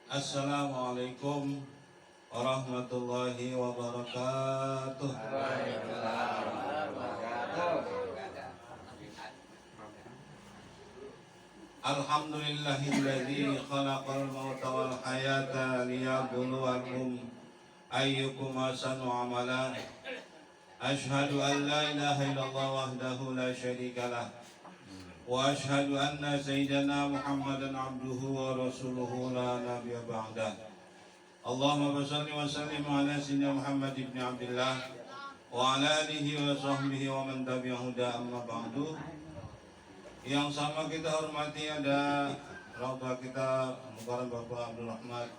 Assalamualaikum warahmatullahi wabarakatuh. Alhamdulillahilladzi khalaqal mauta wal hayata liyabluwakum ayyukum ahsanu amala. Asyhadu an la ilaha illallah wahdahu la syarika lah. Wa asyhadu anna sayyidana Muhammadan abduhu wa rasuluhu la nabiyya ba'dah. Allahumma shalli wa sallim ala sayyidina Muhammad ibn Abdullah wa ala alihi wa sahbihi wa man tabi'ahu da amma ba'du. Yang sama kita hormati ada raudhah kita Mukarram Bapak Abdul Rahmat,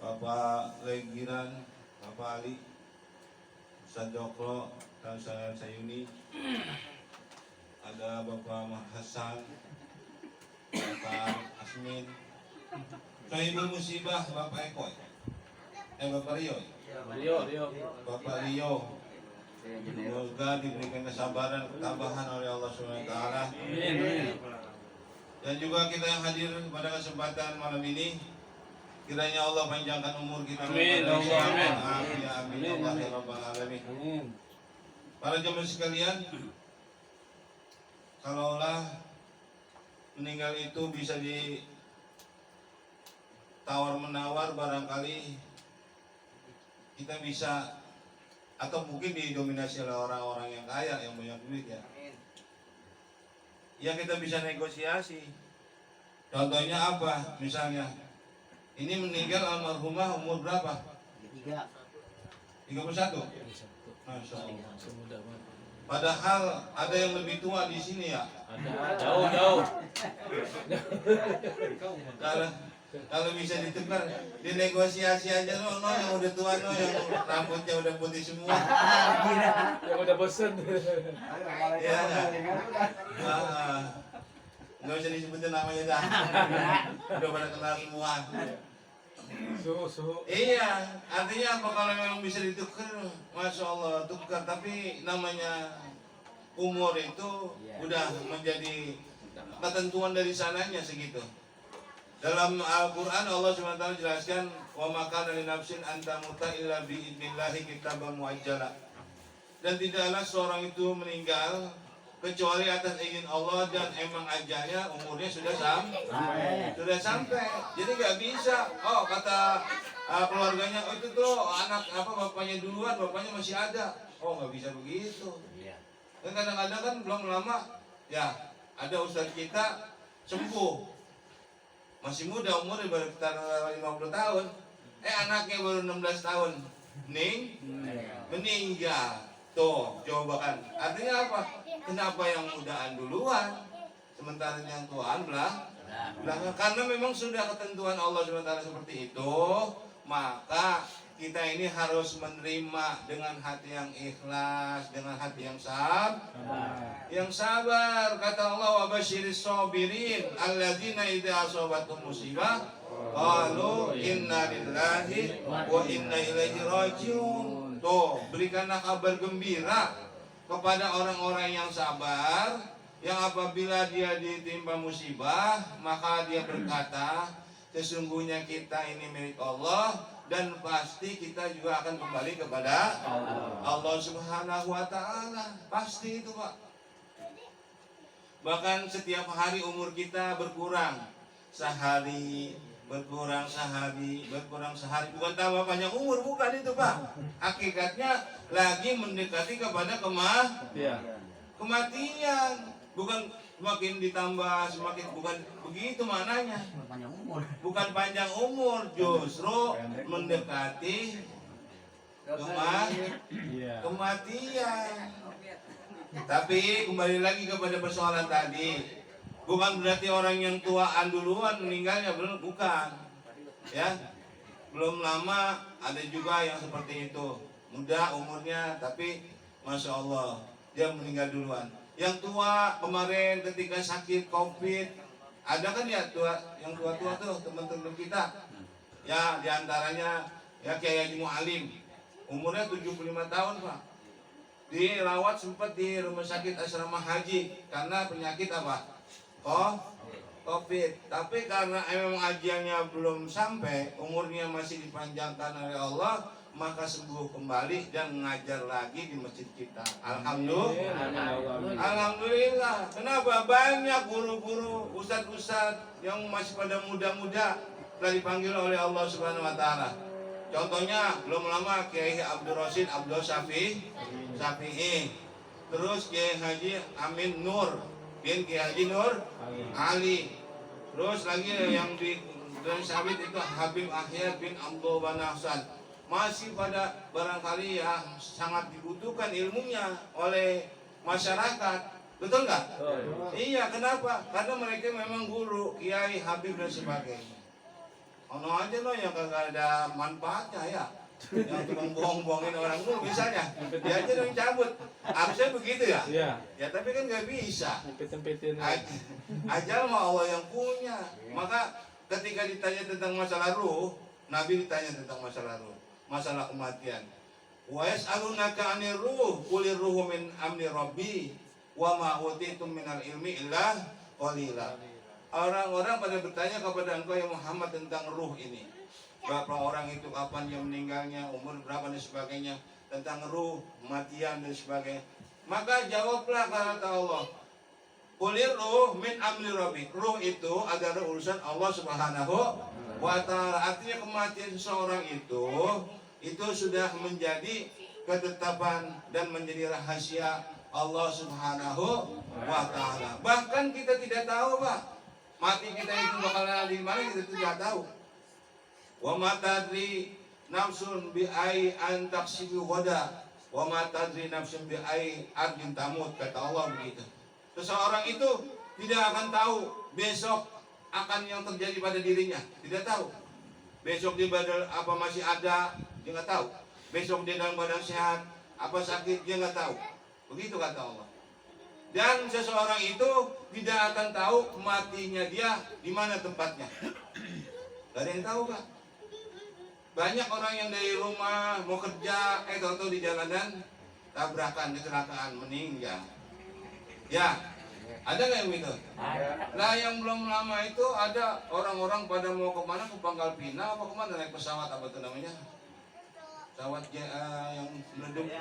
Bapak Legiran, Bapak Ali, Ustaz Jokro, dan saya Sayuni. Ada Bapak Ahmad Hasan, Bapak Asmin, Sohibul Musibah, Bapak Eko, Bapak Rio, Bapak Rio. Semoga diberikan kesabaran, ketabahan oleh Allah SWT. Dan juga kita yang hadir pada kesempatan malam ini, kiranya Allah panjangkan umur kita. Amin. Amin. Amin. Allah ya Rabbal Alamin. Para jemaah sekalian, kalaulah meninggal itu bisa ditawar-menawar, barangkali kita bisa, atau mungkin didominasi oleh orang-orang yang kaya, yang banyak duit ya. Ya kita bisa negosiasi. Contohnya apa? Misalnya, ini meninggal almarhumah umur berapa? 31. Masya Allah. Padahal ada yang lebih tua di sini ya. Jauh. Kalau bisa ditukar, dinegosiasi aja no yang udah tua no, yang rambutnya udah putih semua. Yang udah bosen. Ya nggak usah disebutin namanya dah. Udah pada kenal semua. Suhu. Iya, artinya apa kalau memang bisa ditukar, masya Allah tukar. Tapi namanya umur itu udah menjadi ketentuan dari sananya segitu. Dalam Al-Quran Allah SWT jelaskan, wa maka dari nafsin antamuta illa bi'idnillahi kitaban muajjala. Dan tidaklah seorang itu meninggal kecuali atas izin Allah, dan emang ajalnya umurnya sudah sampai. Jadi nggak bisa. Oh kata keluarganya, oh itu tuh anak bapaknya duluan, bapaknya masih ada. Oh nggak bisa begitu. Dan kadang-kadang kan belum lama ya ada ustadz kita sembuh, masih muda umurnya baru sekitar 50 tahun. Anaknya baru 16 tahun meninggal. Tuh, coba kan. Artinya apa? Kenapa yang mudaan duluan sementara yang tuaan belakang? Karena memang sudah ketentuan Allah SWT seperti itu, maka kita ini harus menerima dengan hati yang ikhlas, dengan hati yang sabar. Kata Allah, wa basyiris sabirin alladzina idza asabathum musibah qalu inna lillahi wa inna ilaihi rajiun. Tuh, berikanlah kabar gembira kepada orang-orang yang sabar, yang apabila dia ditimpa musibah, maka dia berkata, sesungguhnya kita ini milik Allah, dan pasti kita juga akan kembali kepada Allah Subhanahu wa Ta'ala. Pasti itu, Pak. Bahkan setiap hari umur kita berkurang sehari, berkurang sehari. Bukan tambah panjang umur, bukan itu, Pak. Hakikatnya lagi mendekati kepada kematian. Bukan semakin ditambah, bukan begitu maknanya. Bukan panjang umur, justru mendekati kematian. Tapi kembali lagi kepada persoalan tadi. Bukan berarti orang yang tuaan duluan meninggalnya, bukan. Ya, belum lama ada juga yang seperti itu, muda umurnya, tapi masya Allah dia meninggal duluan. Yang tua kemarin ketika sakit COVID, ada kan ya yang tua-tua tuh teman-teman kita. Ya diantaranya ya Kiai Haji Mu'alim, umurnya 75 tahun Pak. Dirawat sempat di rumah sakit asrama haji karena penyakit apa? COVID. Tapi karena memang ajalnya belum sampai, umurnya masih dipanjangkan oleh Allah, maka sembuh kembali dan mengajar lagi di masjid kita. Alhamdulillah. Alhamdulillah. Kenapa? Banyak guru-guru, ustadz-ustadz yang masih pada muda-muda telah dipanggil oleh Allah Subhanahu wa taala. Contohnya belum lama Kiai Abdul Rasyid Abdul Syafi'i. Terus Kiai Haji Amin Nur bin Kiai Haji Nur Ali. Terus lagi yang di Sabit itu Habib Ahyar bin Abdul Banahsan. Masih pada barangkali ya sangat dibutuhkan ilmunya oleh masyarakat. Betul nggak? Iya, kenapa? Karena mereka memang guru, kiai, habib dan sebagainya. Ono aja loh yang kagak ada manfaatnya ya, yang tukang bohong-bohongin orang dulu misalnya, dia aja yang cabut. Harusnya begitu ya? Iya. Ya tapi kan nggak bisa. Sempetin-sempetin. Ajal mah Allah yang punya. Maka ketika ditanya tentang masalah ruh, Nabi ditanya tentang masalah ruh, masalah kematian. Wa yas'alunaka 'anir ruh, qulir ruhu min amri rabbi, wa ma utitum minal ilmi illa qalila. Orang-orang pada bertanya kepada engkau ya Muhammad tentang ruh ini. Berapa orang itu, kapan dia meninggalnya, umur berapa dan sebagainya, tentang ruh, kematian dan sebagainya. Maka jawablah kata Allah, qulir ruh min amri rabbi. Ruh itu adalah urusan Allah Subhanahu wa taala. Artinya kematian seseorang itu sudah menjadi ketetapan dan menjadi rahasia Allah Subhanahu wa taala. Bahkan kita tidak tahu, Pak. Mati kita itu bakal ada di mana kita tidak tahu. Wa ma tadri nafsun bi ai an taksibu ghada wa ma tadri nafsun bi ai ardin tamut, kata Allah begitu. Seseorang itu tidak akan tahu besok akan yang terjadi pada dirinya, tidak tahu. Besok di badan apa masih ada, dia nggak tahu. Besok dia dalam badan sehat, apa sakit, dia nggak tahu. Begitu kata Allah. Dan seseorang itu tidak akan tahu matinya dia di mana tempatnya. Gak ada yang tahu, Pak. Banyak orang yang dari rumah mau kerja, tahu-tahu di jalanan tabrakan, kecelakaan, meninggal. Ya, ada nggak yang begitu? Nah, yang belum lama itu ada orang-orang pada mau kemana, ke Pangkal Pinang apa kemana, naik pesawat apa itu namanya? Pesawat yang meleduk,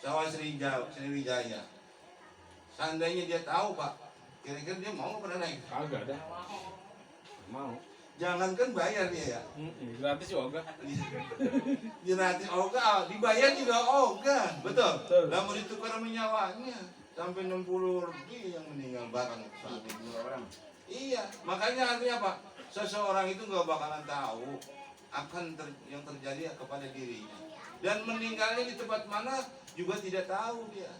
pesawat Sriwijaya. Seandainya dia tahu, Pak, kira-kira dia mau pernah naik? Agak ada. Mau. Jangankan bayar dia ya. Gratis juga. Gratis oga, dibayar juga oga, betul. Betul. Lah mau ditukar menyawanya sampai 60 lebih yang meninggal barang saat itu orang. Iya, makanya artinya apa? Seseorang itu nggak bakalan tahu akan yang terjadi kepada dirinya. Dan meninggalnya di tempat mana juga tidak tahu dia.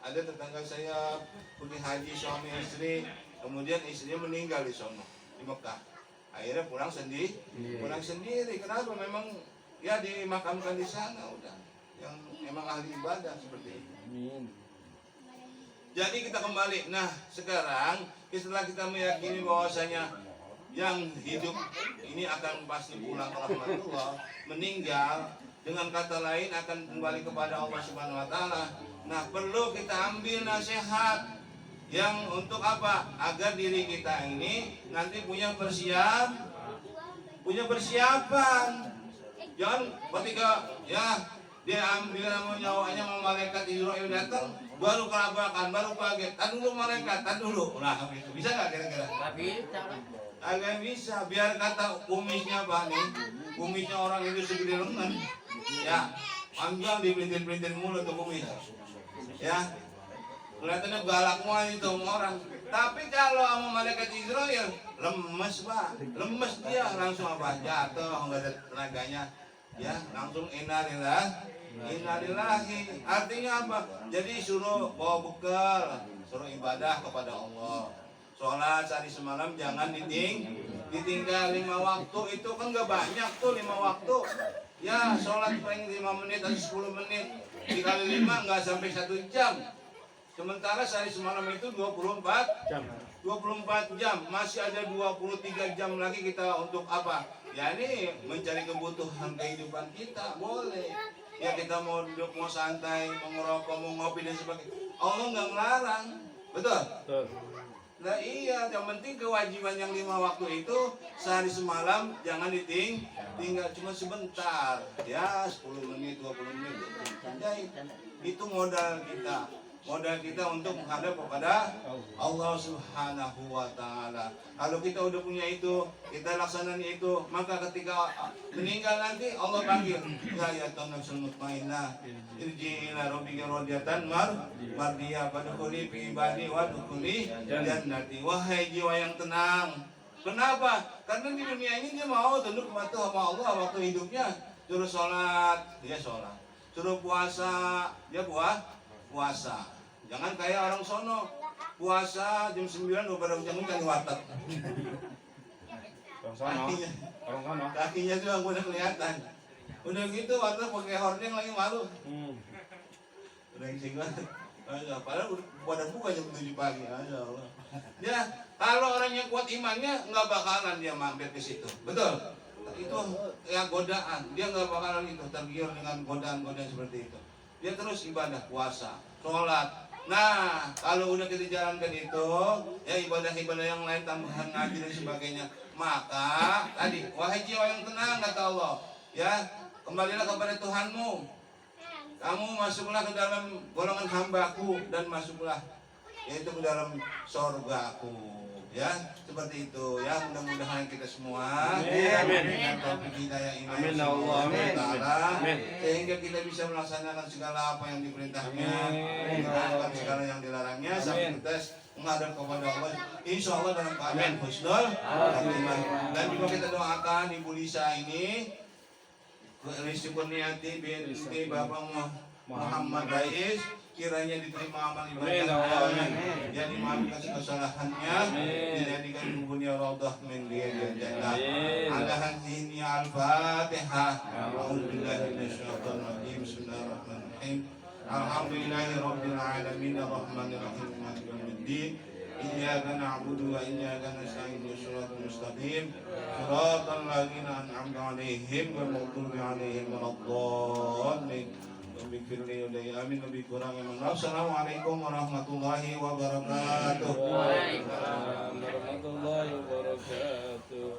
Ada tetangga saya pergi haji suami istri, kemudian istrinya meninggal di sono di Mekah. Akhirnya pulang sendiri. Kenapa? Memang ya dimakamkan di sana udah. Yang memang ahli ibadah seperti itu. Jadi kita kembali. Nah, sekarang setelah kita meyakini bahwasanya yang hidup ini akan pasti pulang ke rahmatullah, meninggal dengan kata lain akan kembali kepada Allah Subhanahu wa taala. Nah, perlu kita ambil nasihat yang untuk apa? Agar diri kita ini nanti punya persiapan. Jangan ketika ya dia ambil nyawanya mau malaikat Israel datang, baru kelabakan, baru kaget. Tan dulu malaikat, tan dulu. Nah, itu bisa nggak kira-kira? Agak bisa. Biar kata kumisnya apa nih? Kumisnya orang itu segede lengan. Ya, panjang dipelintir-pelintir mulu tuh kumis. Ya, kelihatannya galak semua itu orang. Tapi kalau sama malaikat Israel lemes, Pak, lemes dia langsung apa jatuh, nggak ada tenaganya, ya langsung innalillahi. Artinya apa? Jadi suruh bawa bekal, suruh ibadah kepada Allah. Sholat sehari semalam jangan ditinggal 5 waktu, itu kan nggak banyak tuh 5 waktu. Ya sholat paling 5 menit atau 10 menit, dikali 5 nggak sampai 1 jam. Sementara sehari semalam itu 24 jam. Masih ada 23 jam lagi kita untuk apa? Ya ini mencari kebutuhan kehidupan kita, boleh. Ya kita mau duduk, mau santai, mau ngerokok, mau ngopi dan sebagainya. Allah nggak melarang, betul? Nah iya, yang penting kewajiban yang 5 waktu itu sehari semalam jangan tinggal cuma sebentar, ya 10 menit, 20 menit. Ya, itu modal kita untuk menghadap kepada Allah Subhanahu wa Ta'ala. Kalau kita udah punya itu, kita laksanakan itu, maka ketika meninggal nanti Allah panggil, ya ayyatuhan nafsul mutmainnah, irji'i ila rabbika radiyatan mardiyah fadkhuli fi ibadi wadkhuli jannati. Wahai jiwa yang tenang. Kenapa? Karena di dunia ini dia mau tunduk patuh sama Allah waktu hidupnya. Suruh sholat, dia sholat. Suruh puasa, dia puasa. Jangan kayak orang sono puasa jam 9 udah pada hujan-hujan di warteg. Kakinya tuh yang udah kelihatan. Udah gitu warteg pakai hordeng lagi malu. Udah gising banget. Padahal udah buka jam 7 pagi. Masya Allah. Ya, kalau orang yang kuat imannya nggak bakalan dia mampir ke situ. Betul. Itu ya godaan. Dia nggak bakalan itu tergiur dengan godaan-godaan seperti itu. Dia terus ibadah, puasa, sholat. Nah, kalau udah kita jalankan itu, ya ibadah-ibadah yang lain, tambahan ngaji dan sebagainya, maka tadi, wahai jiwa yang tenang, kata Allah, ya kembalilah kepada Tuhanmu. Kamu masuklah ke dalam golongan hambaku dan masuklah yaitu ke dalam sorgaku. Ya, seperti itu. Ya, mudah-mudahan kita semua dengan taufik hidayah ini Amin ya Allah, amin. Sehingga kita bisa melaksanakan segala apa yang diperintahnya, meninggalkan segala yang dilarangnya, sampai kita menghadap kepada Allah. Insya Allah dalam keadaan husnul khatimah. Dan juga kita doakan Ibu Lisa ini, Rizky Kurniati binti Bapak Muhammad Rais, kiranya diterima amal ibadahnya, ya dimaafkan kesalahannya, dijadikan ibunya raudhah min riyadil jannah. Ala hadhihi al-Fatihah. A'udzubillahi minasyaitonir rajim. Bismillahirrahmanirrahim. Alhamdulillahi rabbil alamin arrahmanir rahim maliki yaumiddin. Iyyaka na'budu wa iyyaka nasta'in shiratal mustaqim shiratal ladzina an'amta 'alaihim ghairil maghdubi 'alaihim waladdallin. Amin. Lebih kurang yang maaf. Assalamualaikum warahmatullahi wabarakatuh. Waalaikumsalam warahmatullahi wabarakatuh.